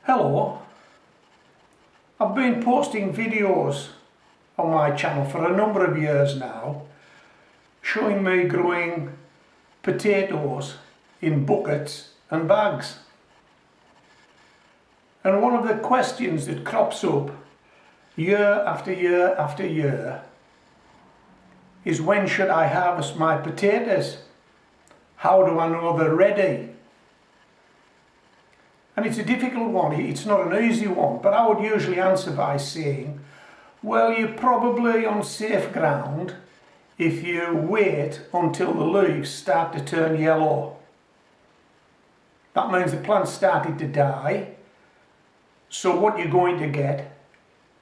Hello, I've been posting videos on my channel for a number of years now showing me growing potatoes in buckets and bags. And one of the questions that crops up year after year after year is, when should I harvest my potatoes? How do I know they're ready? And it's a difficult one, it's not an easy one, but I would usually answer by saying, well, you're probably on safe ground if you wait until the leaves start to turn yellow. That means the plant's started to die, so what you're going to get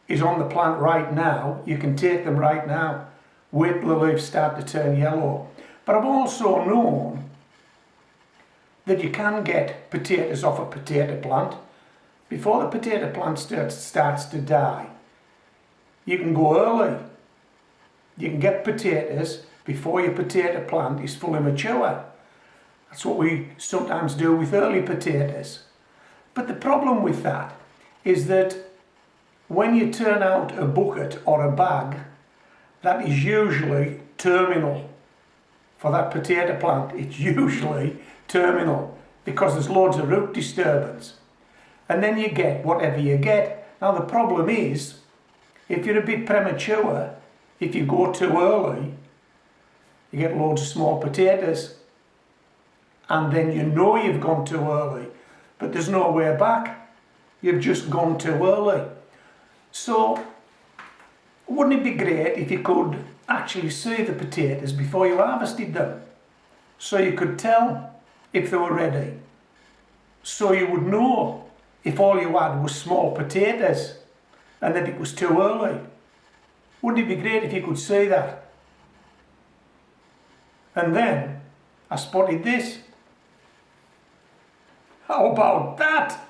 is on the plant right now. You can take them right now. Wait till the leaves start to turn yellow. But I've also known that you can get potatoes off a potato plant before the potato plant starts to die. You can go early. You can get potatoes before your potato plant is fully mature. That's what we sometimes do with early potatoes. But the problem with that is that when you turn out a bucket or a bag, that is usually terminal for that potato plant. It's usually terminal because there's loads of root disturbance, and then you get whatever you get. Now the problem is, if you're a bit premature, if you go too early, you get loads of small potatoes, and then you know you've gone too early, but there's no way back. You've just gone too early. So wouldn't it be great if you could actually see the potatoes before you harvested them, so you could tell if they were ready, so you would know if all you had was small potatoes and that it was too early? Wouldn't it be great if you could see that? And then I spotted this. How about that?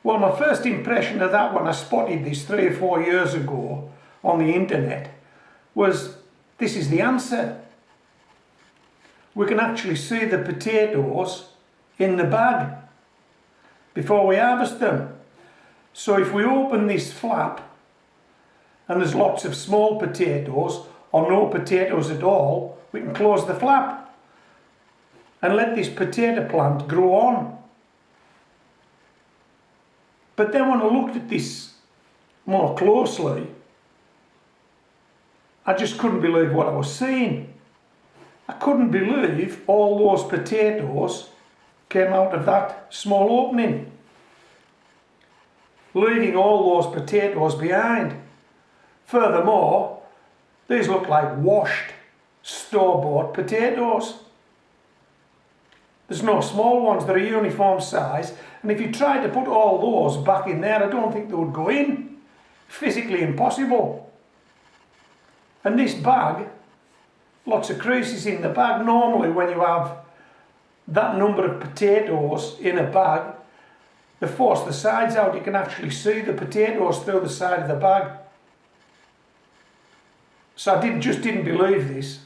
Well, my first impression of that when I spotted this 3 or 4 years ago on the internet was, this is the answer. We can actually see the potatoes in the bag before we harvest them. So if we open this flap and there's lots of small potatoes or no potatoes at all, we can close the flap and let this potato plant grow on. But then when I looked at this more closely, I just couldn't believe what I was seeing. I couldn't believe all those potatoes came out of that small opening, leaving all those potatoes behind. Furthermore, these look like washed, store-bought potatoes. There's no small ones, they're a uniform size, and if you tried to put all those back in there, I don't think they would go in. Physically impossible. And this bag, lots of creases in the bag. Normally when you have that number of potatoes in a bag, they force the sides out. You can actually see the potatoes through the side of the bag. So I just didn't believe this.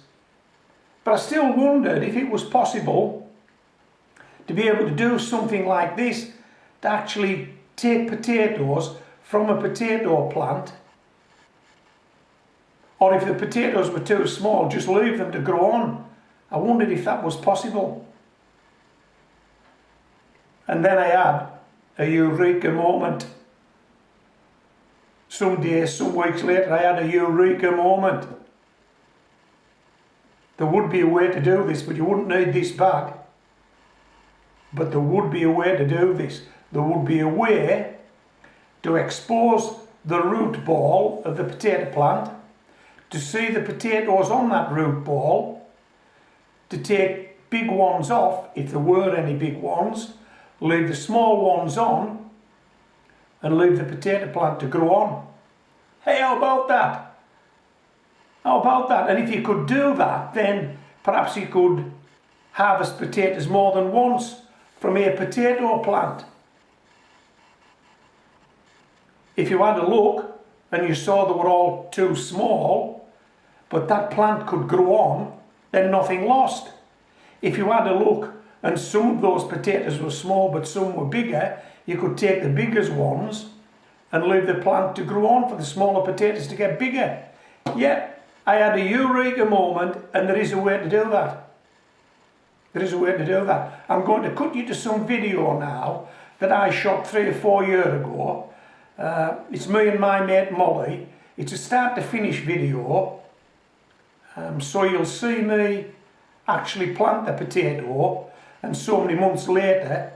But I still wondered if it was possible to be able to do something like this, to actually take potatoes from a potato plant, or if the potatoes were too small, just leave them to grow on. I wondered if that was possible. And then I had a eureka moment. Some days, some weeks later, I had a eureka moment. There would be a way to do this, but you wouldn't need this bag. But there would be a way to do this. There would be a way to expose the root ball of the potato plant, to see the potatoes on that root ball, to take big ones off, if there were any big ones, leave the small ones on, and leave the potato plant to grow on. Hey, how about that? How about that? And if you could do that, then perhaps you could harvest potatoes more than once from a potato plant. If you had a look and you saw they were all too small, but that plant could grow on, then nothing lost. If you had a look and some of those potatoes were small but some were bigger, you could take the biggest ones and leave the plant to grow on for the smaller potatoes to get bigger. Yeah, I had a eureka moment, and there is a way to do that. There is a way to do that. I'm going to cut you to some video now that I shot 3 or 4 years ago. It's me and my mate Molly. It's a start to finish video. So you'll see me actually plant the potato, and so many months later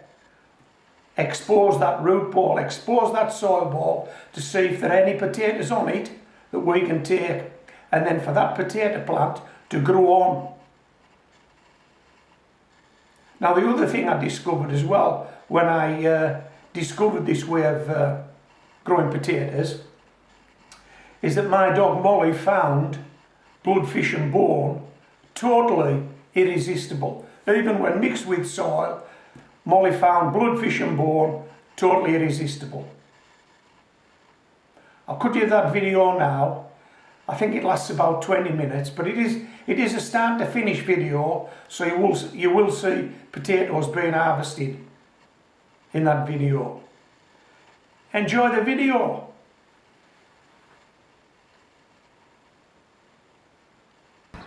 expose that root ball, expose that soil ball to see if there are any potatoes on it that we can take, and then for that potato plant to grow on. Now the other thing I discovered as well when I discovered this way of growing potatoes is that my dog Molly found bloodfish and bone totally irresistible. Even when mixed with soil, Molly found bloodfish and bone totally irresistible. I'll cut you that video now. I think it lasts about 20 minutes, but it is a start to finish video, so you will see potatoes being harvested in that video. Enjoy the video.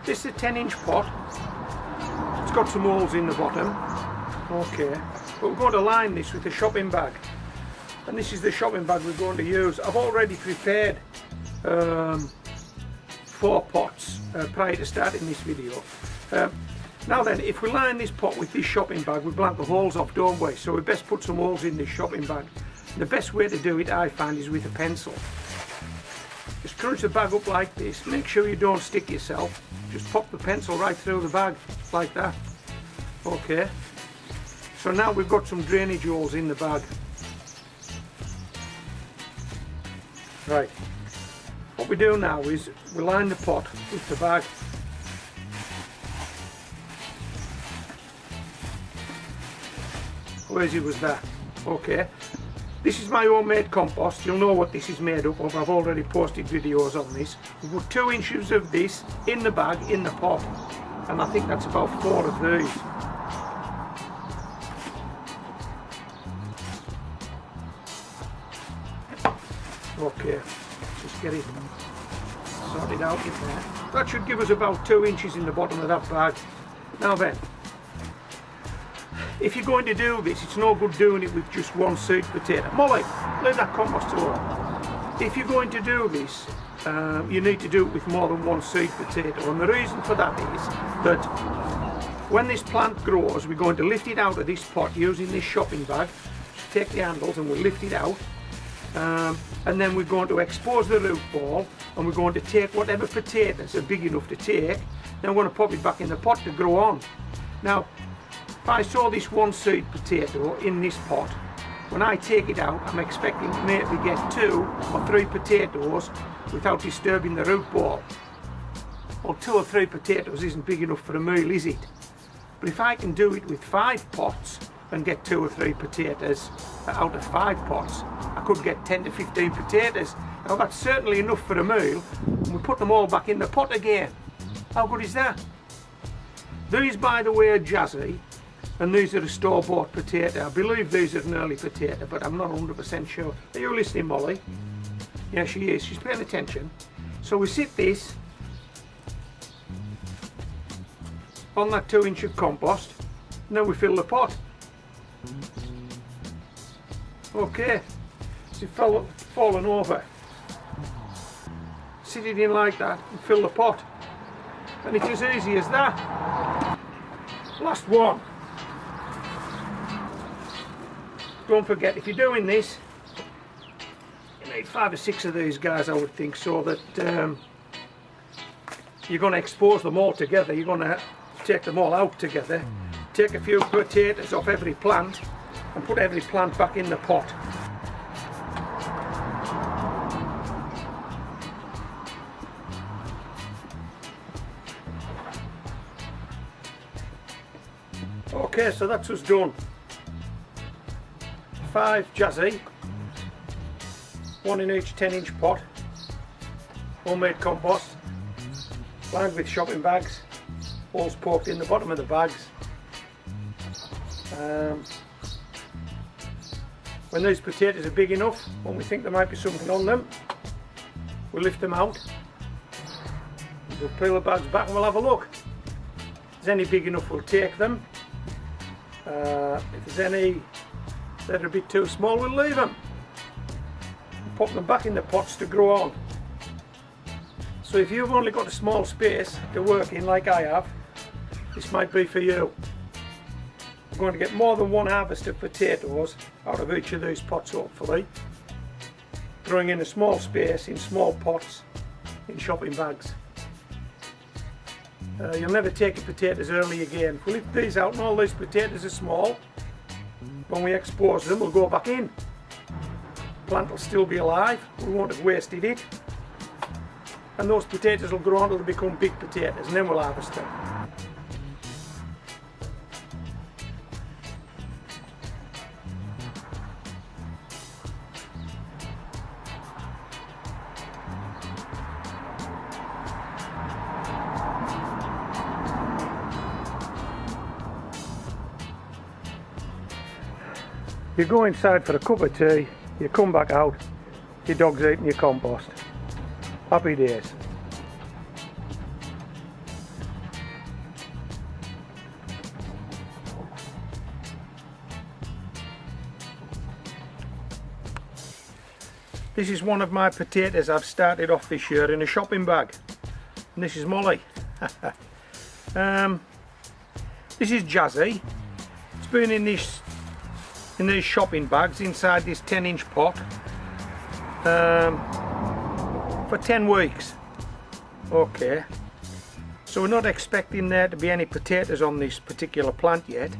This is a 10-inch pot. It's got some holes in the bottom. Okay, but we're going to line this with a shopping bag, and this is the shopping bag we're going to use. I've already prepared 4 pots prior to starting this video. Now then, if we line this pot with this shopping bag, we blank the holes off, don't we? So we best put some holes in this shopping bag. The best way to do it, I find, is with a pencil. Just crunch the bag up like this. Make sure you don't stick yourself. Just pop the pencil right through the bag, like that. Okay. So now we've got some drainage holes in the bag. Right. What we do now is we line the pot with the bag. How easy was that? Okay. This is my homemade compost. You'll know what this is made up of. I've already posted videos on this. We put 2 inches of this in the bag, in the pot, and I think that's about 4 of these. Okay, just get it sorted out in there. That should give us about 2 inches in the bottom of that bag. Now then, if you're going to do this, it's no good doing it with just one seed potato. Molly, leave that compost alone. If you're going to do this, you need to do it with more than one seed potato, and the reason for that is that when this plant grows, we're going to lift it out of this pot using this shopping bag. Just take the handles and we'll lift it out. And then we're going to expose the root ball, and we're going to take whatever potatoes are big enough to take. Then we're going to pop it back in the pot to grow on. Now, if I sow this one seed potato in this pot, when I take it out, I'm expecting to maybe get 2 or 3 potatoes without disturbing the root ball. Well, 2 or 3 potatoes isn't big enough for a meal, is it? But if I can do it with 5 pots and get 2 or 3 potatoes out of 5 pots, I could get 10 to 15 potatoes. Now that's certainly enough for a meal, and we put them all back in the pot again. How good is that? These, by the way, are Jazzy, and these are a store-bought potato. I believe these are an early potato, but I'm not 100% sure. Are you listening, Molly? Yeah, she is. She's paying attention. So we sit this on that 2 inch of compost, and then we fill the pot. Okay, so it's fallen over. Sit it in like that and fill the pot. And it's as easy as that. Last one. Don't forget, if you're doing this, you need 5 or 6 of these guys, I would think, so that you're going to expose them all together. You're going to take them all out together. Take a few potatoes off every plant and put every plant back in the pot. Okay, so that's us done. 5 Jazzy, 1 in each 10-inch pot, homemade compost, lined with shopping bags, holes poked in the bottom of the bags. When these potatoes are big enough, when we think there might be something on them, we'll lift them out, we'll peel the bags back and we'll have a look. If there's any big enough, we'll take them. If there's any that are a bit too small, we'll leave them. Pop them back in the pots to grow on. So if you've only got a small space to work in like I have, this might be for you. We're going to get more than one harvest of potatoes out of each of these pots hopefully. Growing in a small space, in small pots, in shopping bags. You'll never take your potatoes early again. If we lift these out and all these potatoes are small, when we expose them we'll go back in. The plant will still be alive, we won't have wasted it. And those potatoes will grow until they become big potatoes and then we'll harvest them. You go inside for a cup of tea, you come back out, your dog's eating your compost. Happy days. This is one of my potatoes I've started off this year in a shopping bag. And this is Molly. This is Jazzy. It's been in these shopping bags inside this 10-inch pot for 10 weeks. Okay, so we're not expecting there to be any potatoes on this particular plant yet,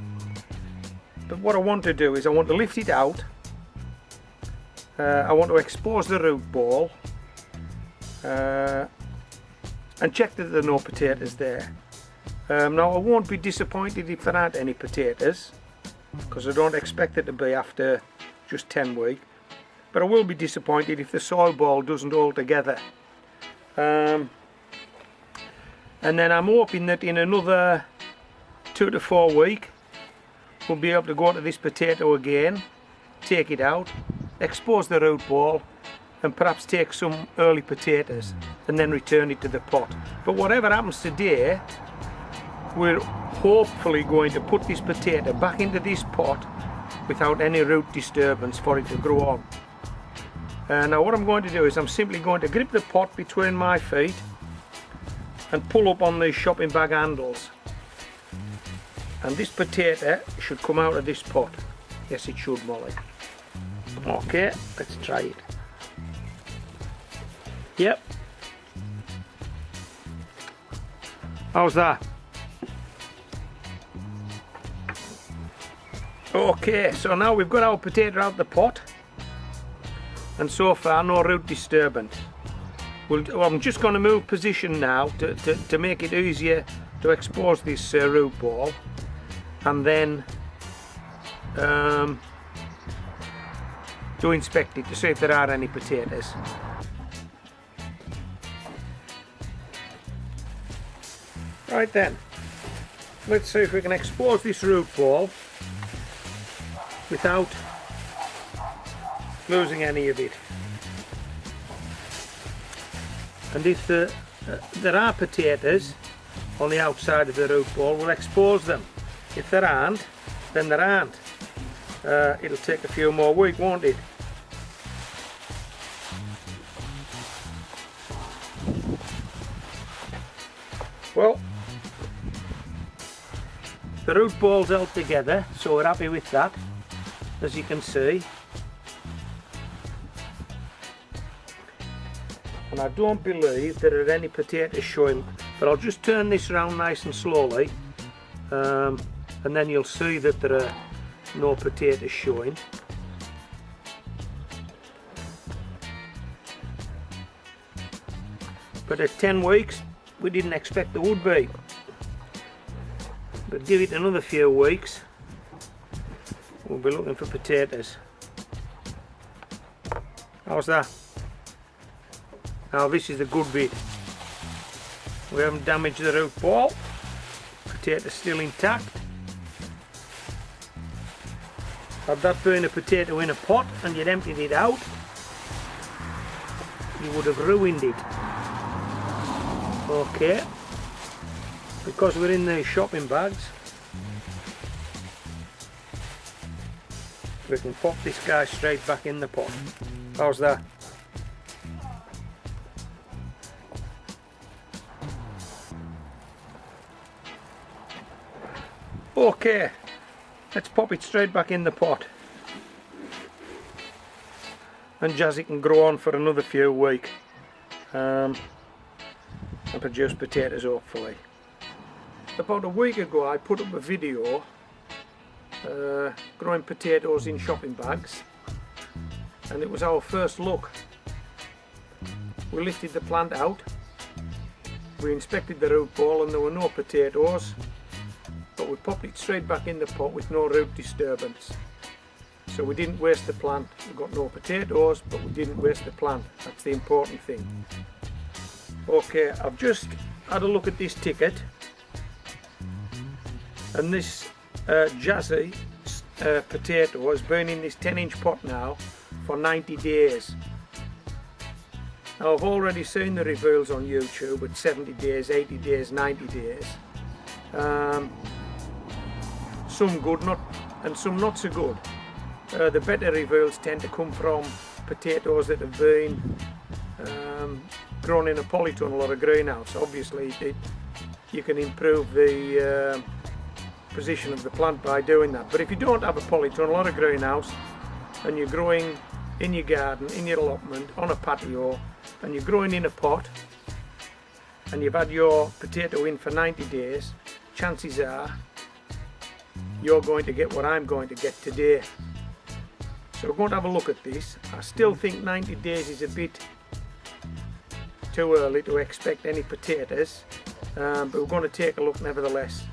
but what I want to do is I want to lift it out. I want to expose the root ball and check that there are no potatoes there. Now I won't be disappointed if there aren't any potatoes, because I don't expect it to be after just 10 weeks, but I will be disappointed if the soil ball doesn't hold together. And then I'm hoping that in another 2 to 4 weeks we'll be able to go to this potato again, take it out, expose the root ball and perhaps take some early potatoes and then return it to the pot. But whatever happens today, we're hopefully going to put this potato back into this pot without any root disturbance for it to grow on. Now what I'm going to do is I'm simply going to grip the pot between my feet and pull up on these shopping bag handles, and this potato should come out of this pot. Yes, it should, Molly. Okay, let's try it. Yep. How's that? Okay, so now we've got our potato out the pot, and so far no root disturbance. I'm just going to move position now to make it easier to expose this root ball, and then to inspect it to see if there are any potatoes. Right then, let's see if we can expose this root ball without losing any of it. And if there are potatoes on the outside of the root ball, we'll expose them. If there aren't, then there aren't. It'll take a few more weeks, won't it? Well, the root ball's held together, so we're happy with that, as you can see. And I don't believe there are any potatoes showing, but I'll just turn this around nice and slowly, and then you'll see that there are no potatoes showing. But at 10 weeks we didn't expect there would be. But give it another few weeks, we'll be looking for potatoes. How's that? Now this is the good bit. We haven't damaged the root ball. Potatoes still intact. Had that been a potato in a pot and you'd emptied it out, you would have ruined it. Okay, because we're in these shopping bags, we can pop this guy straight back in the pot. How's that? Okay, let's pop it straight back in the pot and Jazzy can grow on for another few weeks and produce potatoes hopefully. About a week ago I put up a video growing potatoes in shopping bags, and it was our first look. We lifted the plant out, we inspected the root ball and there were no potatoes, but we popped it straight back in the pot with no root disturbance. So we didn't waste the plant. We got no potatoes, but we didn't waste the plant. That's the important thing. Okay, I've just had a look at this ticket, and this Jazzy potato has been in this 10-inch pot now for 90 days. Now I've already seen the reveals on YouTube at 70 days, 80 days, 90 days. Some good, and some not so good. The better reveals tend to come from potatoes that have been grown in a polytunnel or a greenhouse. Obviously you can improve the position of the plant by doing that, but if you don't have a polytunnel or a greenhouse and you're growing in your garden, in your allotment, on a patio, and you're growing in a pot and you've had your potato in for 90 days, chances are you're going to get what I'm going to get today. So we're going to have a look at this. I still think 90 days is a bit too early to expect any potatoes, but we're going to take a look nevertheless,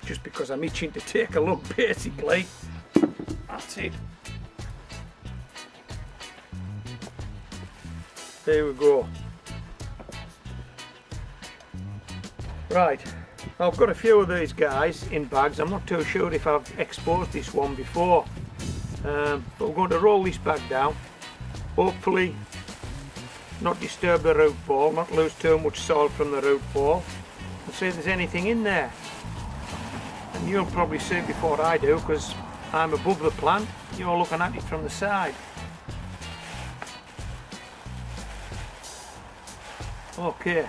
just because I'm itching to take a look basically. That's it. There we go. Right, I've got a few of these guys in bags. I'm not too sure if I've exposed this one before, but we're going to roll this bag down, hopefully not disturb the root ball, not lose too much soil from the root ball, and see if there's anything in there. And you'll probably see it before I do because I'm above the plant, you're looking at it from the side. Okay.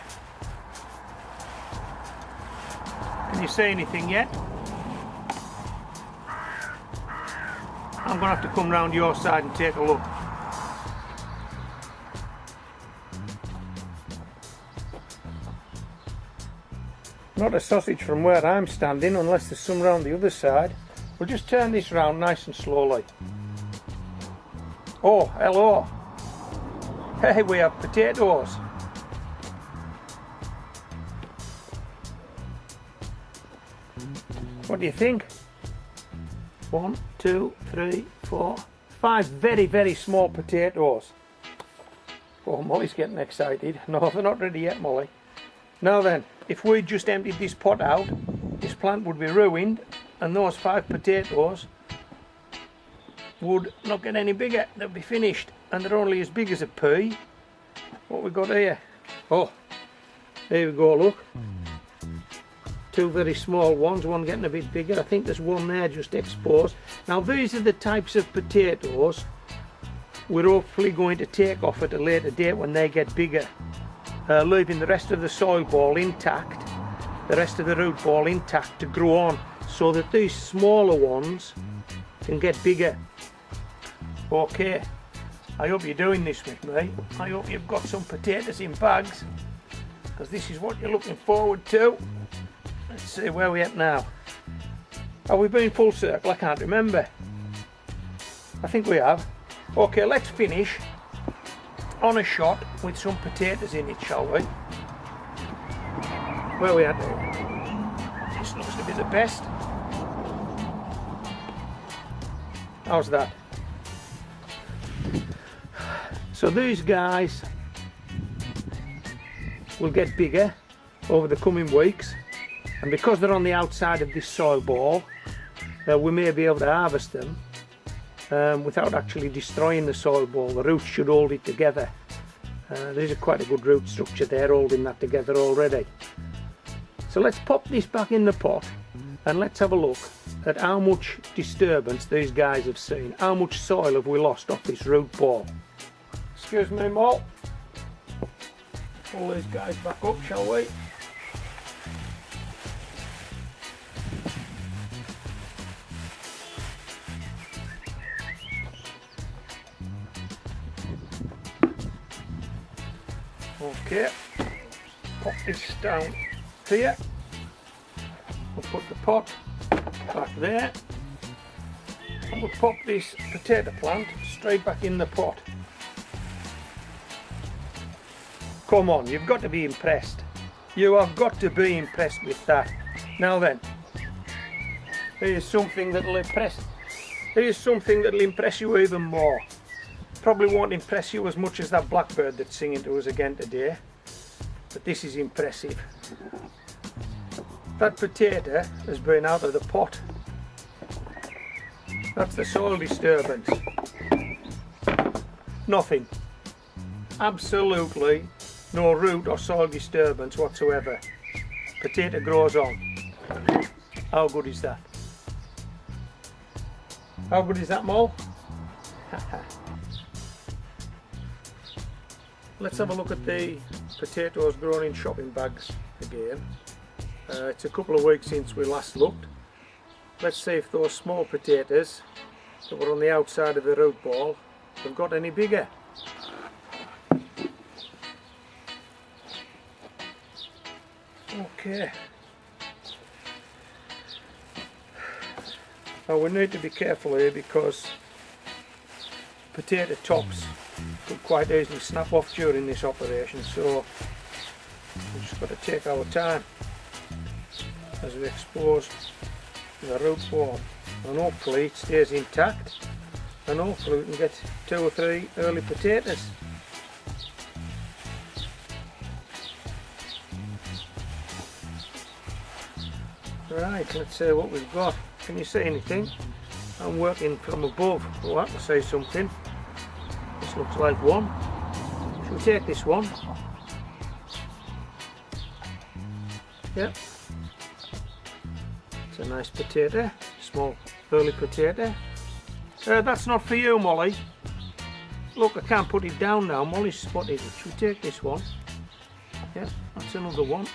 Can you see anything yet? I'm going to have to come round your side and take a look. Not a sausage from where I'm standing unless there's some round the other side. We'll just turn this round nice and slowly. Oh, hello. Hey, we have potatoes. What do you think? 1, 2, 3, 4, 5 very, very small potatoes. Oh, Molly's getting excited. No, they're not ready yet, Molly. Now then, if we just emptied this pot out, this plant would be ruined, and those 5 potatoes would not get any bigger. They'll be finished, and they're only as big as a pea. What we got here? Oh, there we go, look. 2 very small ones, one getting a bit bigger. I think there's one there just exposed. Now these are the types of potatoes we're hopefully going to take off at a later date when they get bigger, leaving the rest of the soil ball intact, the rest of the root ball intact to grow on, so that these smaller ones can get bigger. Okay, I hope you're doing this with me. I hope you've got some potatoes in bags, because this is what you're looking forward to. Let's see where we're at now. Have we been full circle? I can't remember. I think we have. Okay, let's finish on a shot with some potatoes in it, shall we? Where are we at now? This looks to be the best. How's that? So these guys will get bigger over the coming weeks. And because they're on the outside of this soil ball, we may be able to harvest them without actually destroying the soil ball. The roots should hold it together. There's quite a good root structure there holding that together already. So let's pop this back in the pot and let's have a look at how much disturbance these guys have seen. How much soil have we lost off this root ball? Excuse me, Mo. Pull these guys back up, shall we? Okay, pop this down here. We'll put the pot back there. And we'll pop this potato plant straight back in the pot. Come on, you've got to be impressed. You have got to be impressed with that. Now then, here's something that'll impress. Here's something that'll impress you even more. Probably won't impress you as much as that blackbird that's singing to us again today, but this is impressive. That potato has been out of the pot. That's the soil disturbance. Nothing. Absolutely no root or soil disturbance whatsoever. Potato grows on. How good is that? How good is that, Mo? Let's have a look at the potatoes grown in shopping bags again. It's a couple of weeks since we last looked. Let's see if those small potatoes that were on the outside of the root ball have got any bigger. Okay. Now we need to be careful here because potato tops could quite easily snap off during this operation, so we've just got to take our time as we expose the root ball, and hopefully it stays intact, and hopefully we can get 2 or 3 early potatoes. Right, let's see what we've got. Can you see anything? I'm working from above. Oh, I can see something. This looks like one. Shall we take this one? Yep. It's a nice potato, small early potato. That's not for you, Molly. Look, I can't put it down now. Molly's spotted it. Shall we take this one? Yep, that's another one.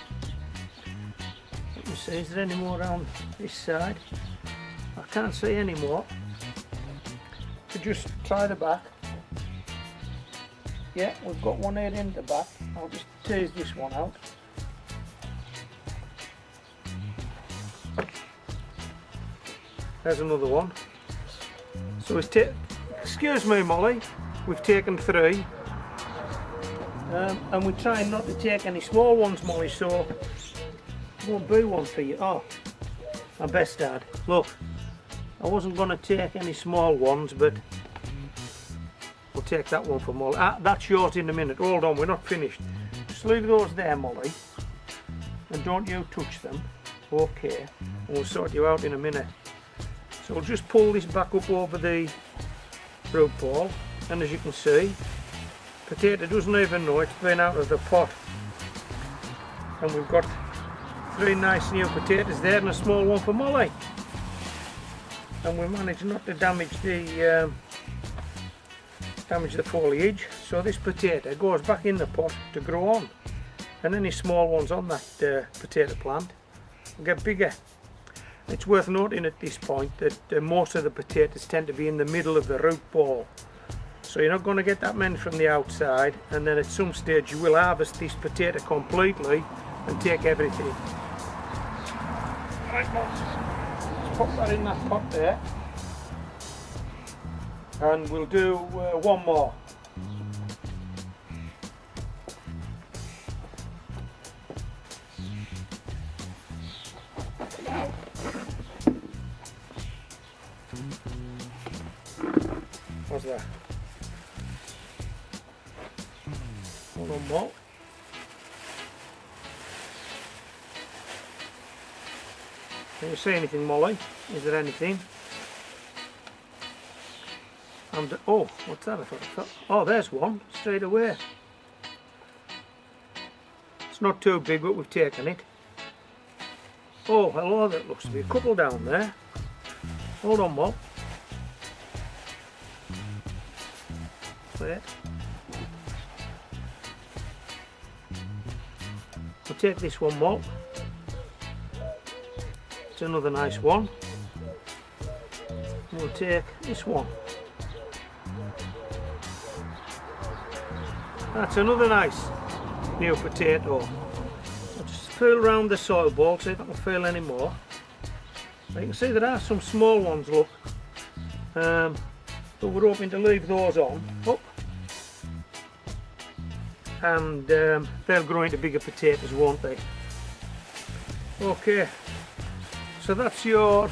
Let me see, is there any more around this side? I can't see any more. So just try the back. Yeah, we've got one here in the back. I'll just tease this one out. There's another one. So it's excuse me, Molly, we've taken 3. And we're trying not to take any small ones, Molly, so won't be one for you. Oh, my best dad. Look, I wasn't going to take any small ones, but we'll take that one for Molly. That's yours in a minute. Hold on, we're not finished. Just leave those there, Molly, and don't you touch them. Okay, and we'll sort you out in a minute. So we'll just pull this back up over the root ball, and as you can see, potato doesn't even know it's been out of the pot, and we've got 3 nice new potatoes there and a small one for Molly, and we managed not to damage the foliage, so this potato goes back in the pot to grow on, and any small ones on that potato plant will get bigger. It's worth noting at this point that most of the potatoes tend to be in the middle of the root ball, so you're not going to get that many from the outside, and then at some stage you will harvest this potato completely and take everything. Right, let's pop that in that pot there, and we'll do one more. What's that? One more. Can you see anything, Molly? Is there anything? And oh, what's that? I thought, oh, there's one straight away. It's not too big, but we've taken it. Oh, hello, there looks to be a couple down there. Hold on, Mol. Wait. We'll take this one, Mol. It's another nice one. We'll take this one. That's another nice new potato. I'll just feel around the soil ball, see if I can feel any more. You can see there are some small ones, look. But we're hoping to leave those on up. And they'll grow into bigger potatoes, won't they? Okay, so that's your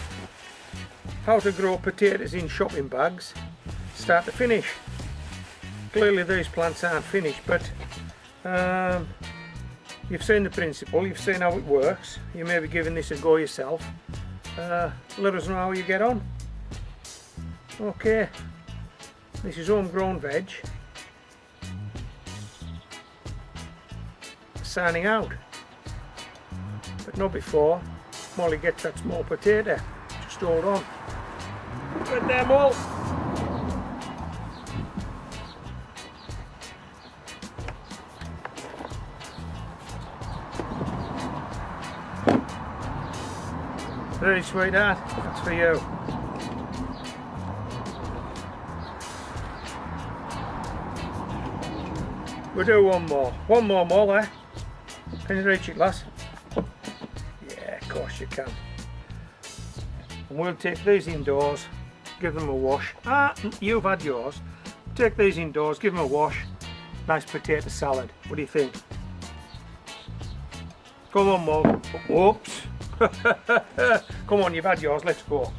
how to grow potatoes in shopping bags, start to finish. Clearly these plants aren't finished, but you've seen the principle, you've seen how it works. You may be giving this a go yourself. Let us know how you get on. Okay, this is homegrown veg. Signing out, but not before Molly gets that small potato. Just hold on. Get there, Mol. Very sweetheart, that's for you. We'll do one more, Mol, eh? Can you reach it, lass? Yeah, of course you can. And we'll take these indoors, give them a wash. You've had yours. Take these indoors, give them a wash. Nice potato salad. What do you think? Come on, Mol. Whoops. Come on, you've had yours. Let's go.